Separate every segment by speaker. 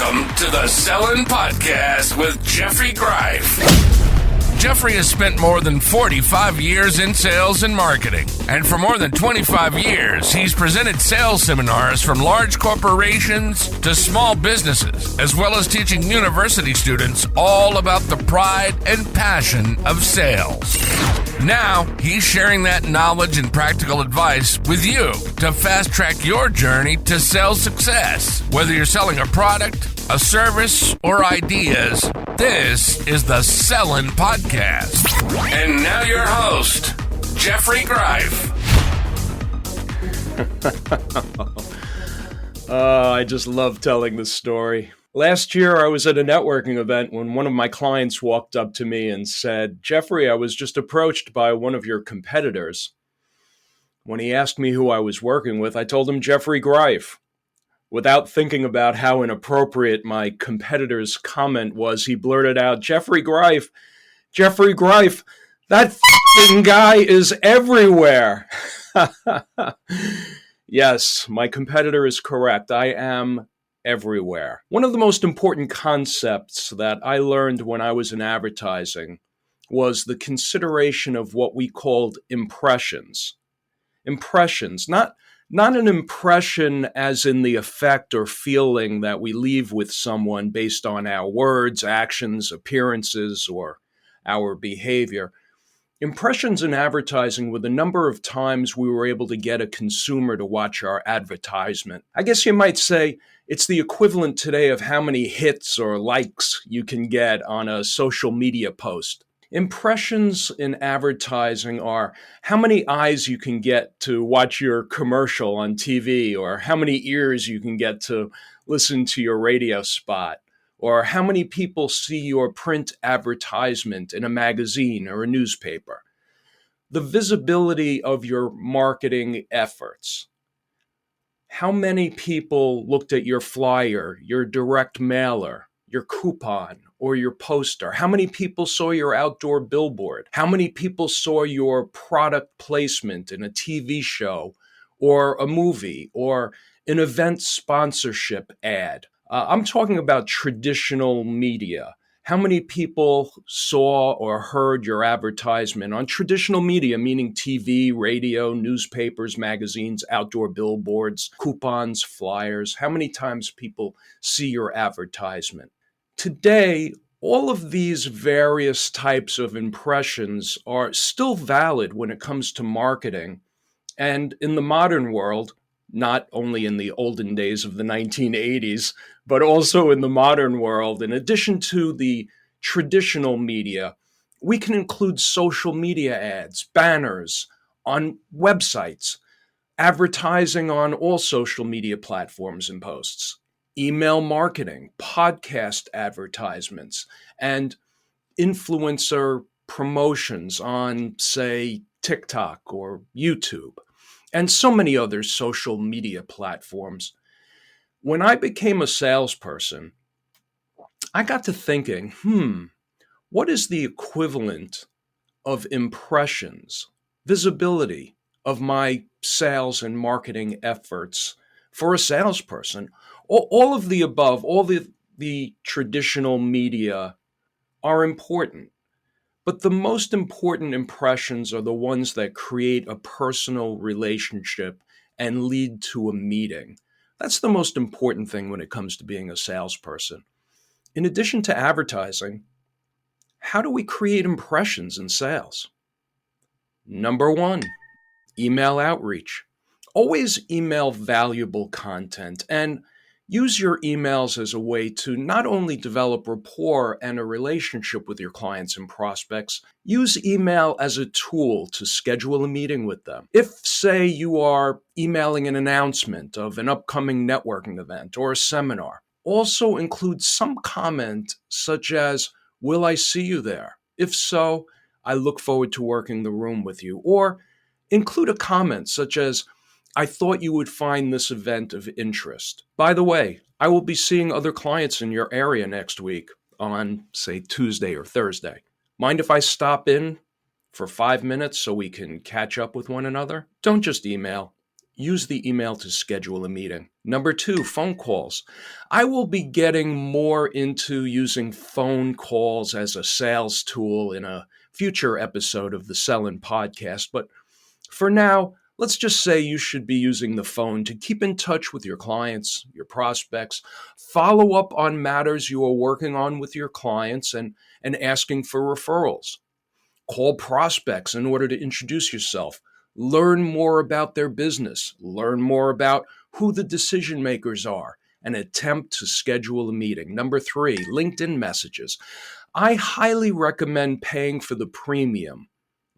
Speaker 1: Welcome to the Sellin' Podcast with Jeffrey Greif. Jeffrey has spent more than 45 years in sales and marketing, and for more than 25 years, he's presented sales seminars from large corporations to small businesses, as well as teaching university students all about the pride and passion of sales. Now, he's sharing that knowledge and practical advice with you to fast-track your journey to sales success. Whether you're selling a product, a service, or ideas, this is the Sellin' Podcast. And now your host, Jeffrey Greif.
Speaker 2: I just love telling this story. Last year, I was at a networking event when one of my clients walked up to me and said, "Jeffrey, I was just approached by one of your competitors." When he asked me who I was working with, I told him Jeffrey Greif. Without thinking about how inappropriate my competitor's comment was, he blurted out, Jeffrey Greif, that f***ing guy is everywhere." Yes, my competitor is correct. I am everywhere. One of the most important concepts that I learned when I was in advertising was the consideration of what we called impressions. Impressions, not an impression as in the effect or feeling that we leave with someone based on our words, actions, appearances, or our behavior. Impressions in advertising were the number of times we were able to get a consumer to watch our advertisement. I guess you might say it's the equivalent today of how many hits or likes you can get on a social media post. Impressions in advertising are how many eyes you can get to watch your commercial on TV, or how many ears you can get to listen to your radio spot, or how many people see your print advertisement in a magazine or a newspaper. The visibility of your marketing efforts. How many people looked at your flyer, your direct mailer, your coupon, or your poster? How many people saw your outdoor billboard? How many people saw your product placement in a TV show or a movie or an event sponsorship ad? I'm talking about traditional media. How many people saw or heard your advertisement on traditional media, meaning TV, radio, newspapers, magazines, outdoor billboards, coupons, flyers? How many times people see your advertisement? Today, all of these various types of impressions are still valid when it comes to marketing. And in the modern world, not only in the olden days of the 1980s, but also in the modern world, in addition to the traditional media, we can include social media ads, banners on websites, advertising on all social media platforms and posts, email marketing, podcast advertisements, and influencer promotions on, say, TikTok or YouTube, and so many other social media platforms. When I became a salesperson, I got to thinking, what is the equivalent of impressions, visibility of my sales and marketing efforts for a salesperson? All of the above, all the traditional media are important. But the most important impressions are the ones that create a personal relationship and lead to a meeting. That's the most important thing when it comes to being a salesperson. In addition to advertising, how do we create impressions in sales? Number one, email outreach. Always email valuable content and use your emails as a way to not only develop rapport and a relationship with your clients and prospects, use email as a tool to schedule a meeting with them. If, say, you are emailing an announcement of an upcoming networking event or a seminar, also include some comment such as, "Will I see you there? If so, I look forward to working the room with you." Or include a comment such as, "I thought you would find this event of interest. By the way, I will be seeing other clients in your area next week on, say, Tuesday or Thursday. Mind if I stop in for 5 minutes so we can catch up with one another?" Don't just email. use the email to schedule a meeting. Number 2, phone calls. I will be getting more into using phone calls as a sales tool in a future episode of the Sellin' Podcast, but for now, let's just say you should be using the phone to keep in touch with your clients, your prospects, follow up on matters you are working on with your clients, and asking for referrals. Call prospects in order to introduce yourself. Learn more about their business. Learn more about who the decision makers are and attempt to schedule a meeting. Number 3, LinkedIn messages. I highly recommend paying for the premium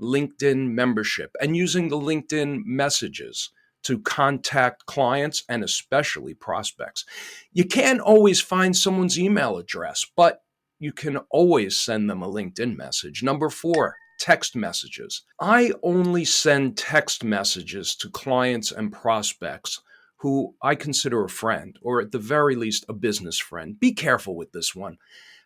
Speaker 2: LinkedIn membership and using the LinkedIn messages to contact clients and especially prospects. You can't always find someone's email address, but you can always send them a LinkedIn message. Number 4, text messages. I only send text messages to clients and prospects who I consider a friend, or at the very least, a business friend. Be careful with this one.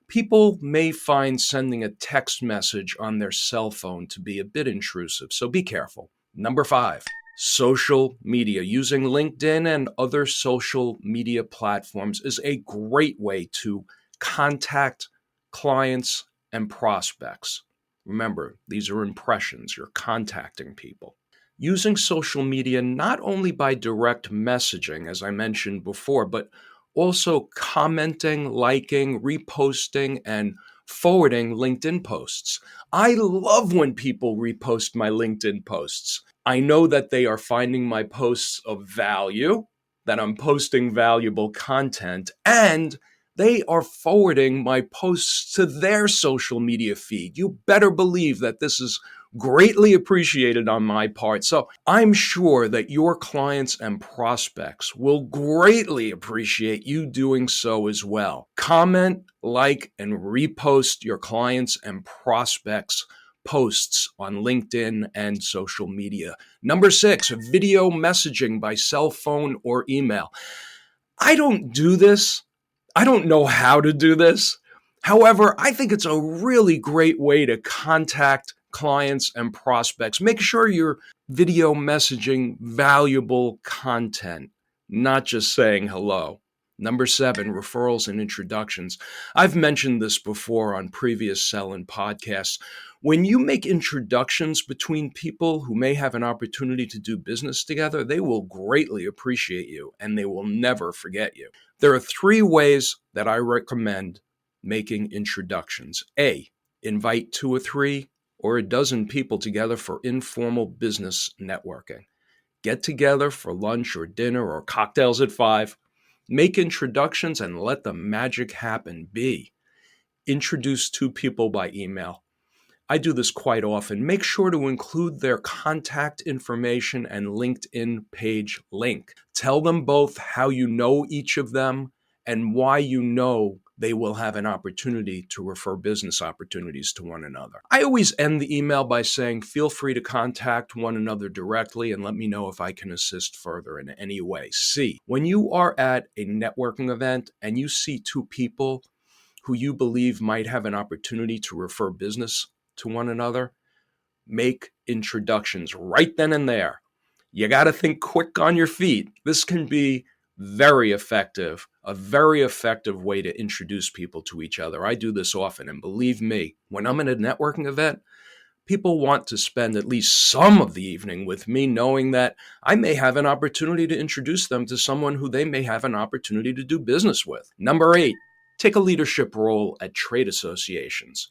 Speaker 2: People may find sending a text message on their cell phone to be a bit intrusive, so be careful. Number 5, social media. Using LinkedIn and other social media platforms is a great way to contact clients and prospects. Remember, these are impressions. You're contacting people. Using social media not only by direct messaging, as I mentioned before, but also commenting, liking, reposting, and forwarding LinkedIn posts. I love when people repost my LinkedIn posts. I know that they are finding my posts of value, that I'm posting valuable content, and they are forwarding my posts to their social media feed. You better believe that this is greatly appreciated on my part. So I'm sure that your clients and prospects will greatly appreciate you doing so as well. Comment, like, and repost your clients and prospects' posts on LinkedIn and social media. Number 6, video messaging by cell phone or email. I don't do this. I don't know how to do this. However, I think it's a really great way to contact clients and prospects. Make sure you're video messaging valuable content, not just saying hello. Number 7, referrals and introductions. I've mentioned this before on previous Sellin' podcasts. When you make introductions between people who may have an opportunity to do business together, they will greatly appreciate you and they will never forget you. There are 3 ways that I recommend making introductions. A, invite 2 or 3 or a dozen people together for informal business networking. Get together for lunch or dinner or cocktails at 5. Make introductions and let the magic happen. B, introduce 2 people by email. I do this quite often. Make sure to include their contact information and LinkedIn page link. Tell them both how you know each of them and why you know they will have an opportunity to refer business opportunities to one another. I always end the email by saying, feel free to contact one another directly and let me know if I can assist further in any way. C, when you are at a networking event and you see 2 people who you believe might have an opportunity to refer business to one another, make introductions right then and there. You got to think quick on your feet. This can be very effective, a very effective way to introduce people to each other. I do this often, and believe me, when I'm at a networking event, people want to spend at least some of the evening with me, knowing that I may have an opportunity to introduce them to someone who they may have an opportunity to do business with. Number 8, take a leadership role at trade associations.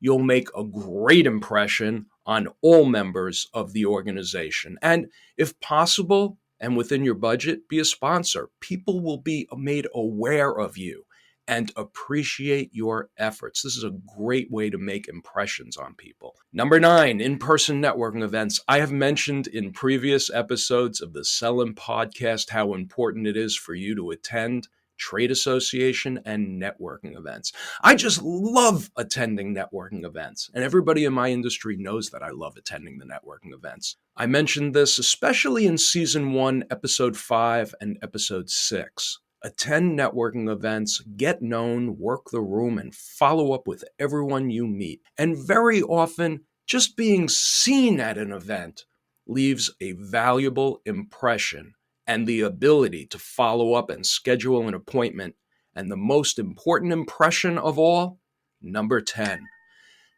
Speaker 2: You'll make a great impression on all members of the organization. And if possible, and within your budget, be a sponsor. People will be made aware of you and appreciate your efforts. This is a great way to make impressions on people. Number 9, in-person networking events. I have mentioned in previous episodes of the Sellin' podcast how important it is for you to attend trade association and networking events. I just love attending networking events, and everybody in my industry knows that I love attending the networking events. I mentioned this especially in season 1, episode 5 and episode 6. Attend networking events, get known, work the room, and follow up with everyone you meet. And very often, just being seen at an event leaves a valuable impression and the ability to follow up and schedule an appointment. And the most important impression of all, number 10,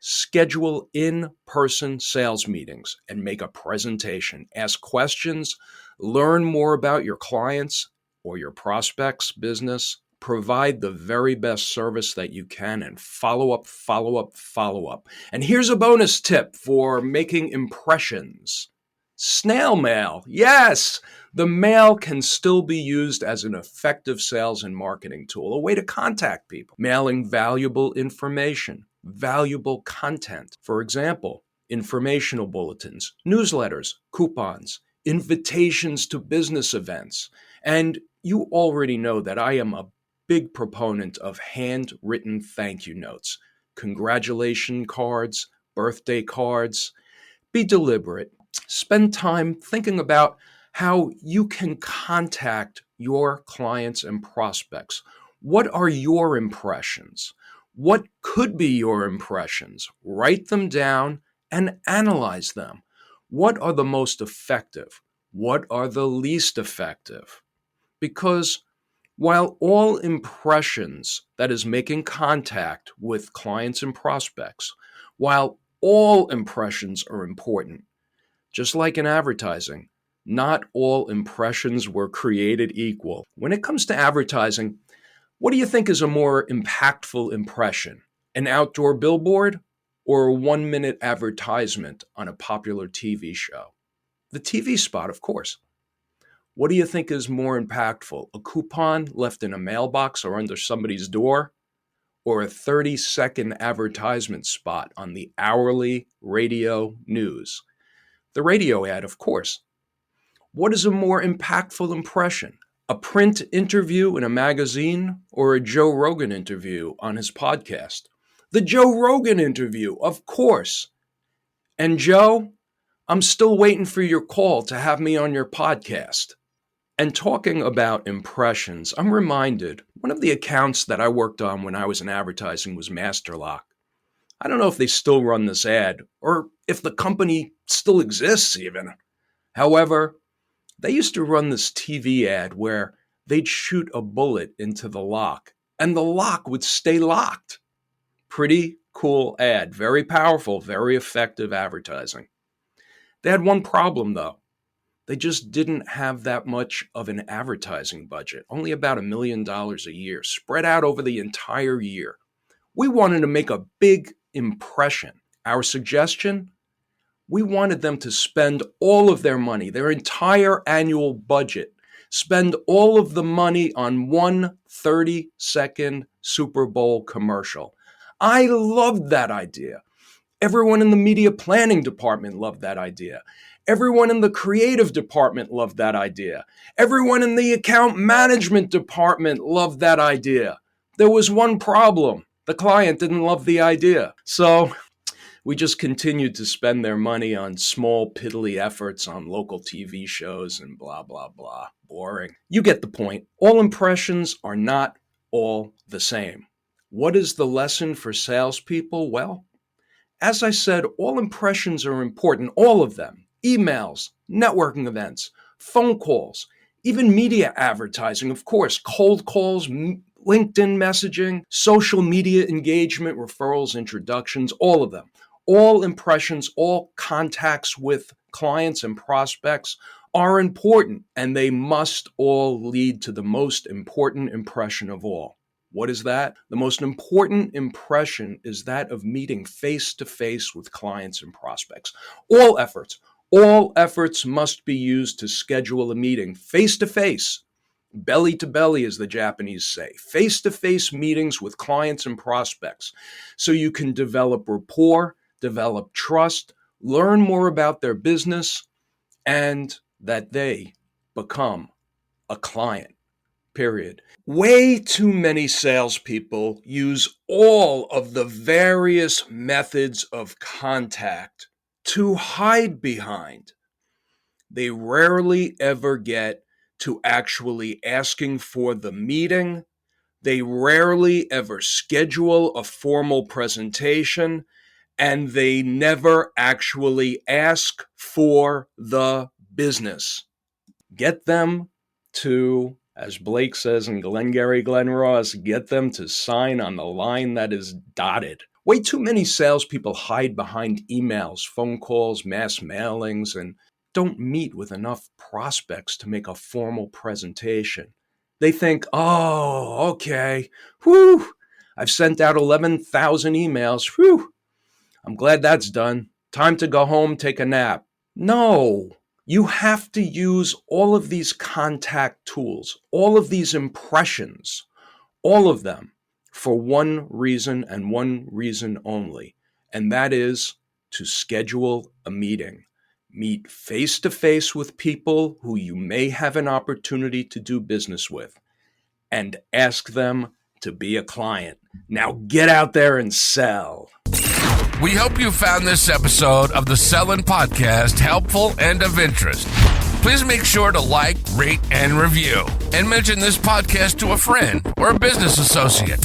Speaker 2: schedule in-person sales meetings and make a presentation. Ask questions, learn more about your clients or your prospects' business, provide the very best service that you can, and follow up, follow up, follow up. And here's a bonus tip for making impressions. Snail mail. Yes, the mail can still be used as an effective sales and marketing tool, a way to contact people, mailing valuable information, valuable content. For example, informational bulletins, newsletters, coupons, invitations to business events. And you already know that I am a big proponent of handwritten thank you notes, congratulation cards, birthday cards. Be deliberate. Spend time thinking about how you can contact your clients and prospects. What are your impressions? What could be your impressions? Write them down and analyze them. What are the most effective? What are the least effective? Because while all impressions, that is making contact with clients and prospects, while all impressions are important, just like in advertising, not all impressions were created equal. When it comes to advertising, what do you think is a more impactful impression? An outdoor billboard or a 1-minute advertisement on a popular TV show? The TV spot, of course. What do you think is more impactful? A coupon left in a mailbox or under somebody's door? Or a 30-second advertisement spot on the hourly radio news? The radio ad, of course. What is a more impactful impression? A print interview in a magazine or a Joe Rogan interview on his podcast? The Joe Rogan interview, of course. And Joe, I'm still waiting for your call to have me on your podcast. And talking about impressions, I'm reminded one of the accounts that I worked on when I was in advertising was Masterlock. I don't know if they still run this ad or if the company still exists even. However, they used to run this TV ad where they'd shoot a bullet into the lock and the lock would stay locked. Pretty cool ad, very powerful, very effective advertising. They had one problem though. They just didn't have that much of an advertising budget, only about $1 million a year, spread out over the entire year. We wanted to make a big impression. Our suggestion? We wanted them to spend all of their money, their entire annual budget, spend all of the money on one 30-second Super Bowl commercial. I loved that idea. Everyone in the media planning department loved that idea. Everyone in the creative department loved that idea. Everyone in the account management department loved that idea. There was one problem. The client didn't love the idea. So we just continued to spend their money on small, piddly efforts on local TV shows and blah, blah, blah. Boring. You get the point. All impressions are not all the same. What is the lesson for salespeople? Well, as I said, all impressions are important, all of them. Emails, networking events, phone calls, even media advertising, of course, cold calls, LinkedIn messaging, social media engagement, referrals, introductions, all of them. All impressions, all contacts with clients and prospects are important, and they must all lead to the most important impression of all. What is that? The most important impression is that of meeting face-to-face with clients and prospects. All efforts must be used to schedule a meeting face-to-face, belly to belly, as the Japanese say, face-to-face meetings with clients and prospects, so you can develop rapport, develop trust, learn more about their business, and that they become a client. Period. Way too many salespeople use all of the various methods of contact to hide behind. They rarely ever get to actually asking for the meeting. They rarely ever schedule a formal presentation. and they never actually ask for the business. Get them to, as Blake says in Glengarry Glen Ross, get them to sign on the line that is dotted. Way too many salespeople hide behind emails, phone calls, mass mailings, and don't meet with enough prospects to make a formal presentation. They think, oh, okay, whew, I've sent out 11,000 emails, whew, I'm glad that's done. Time to go home, take a nap. No, you have to use all of these contact tools, all of these impressions, all of them for one reason and one reason only, and that is to schedule a meeting. Meet face-to-face with people who you may have an opportunity to do business with, and ask them to be a client. Now get out there and sell.
Speaker 1: We hope you found this episode of the Sellin' Podcast helpful and of interest. Please make sure to like, rate, and review, and mention this podcast to a friend or a business associate.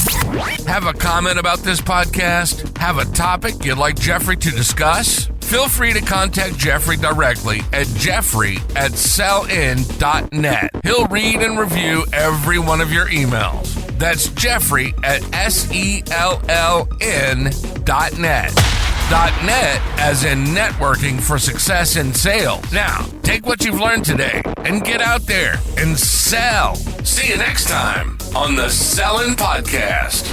Speaker 1: Have a comment about this podcast? Have a topic you'd like Jeffrey to discuss? Feel free to contact Jeffrey directly at jeffrey@sellin.net. He'll read and review every one of your emails. That's jeffrey@sellin.net. .net as in networking for success in sales. Now, take what you've learned today and get out there and sell. See you next time on the Sellin' Podcast.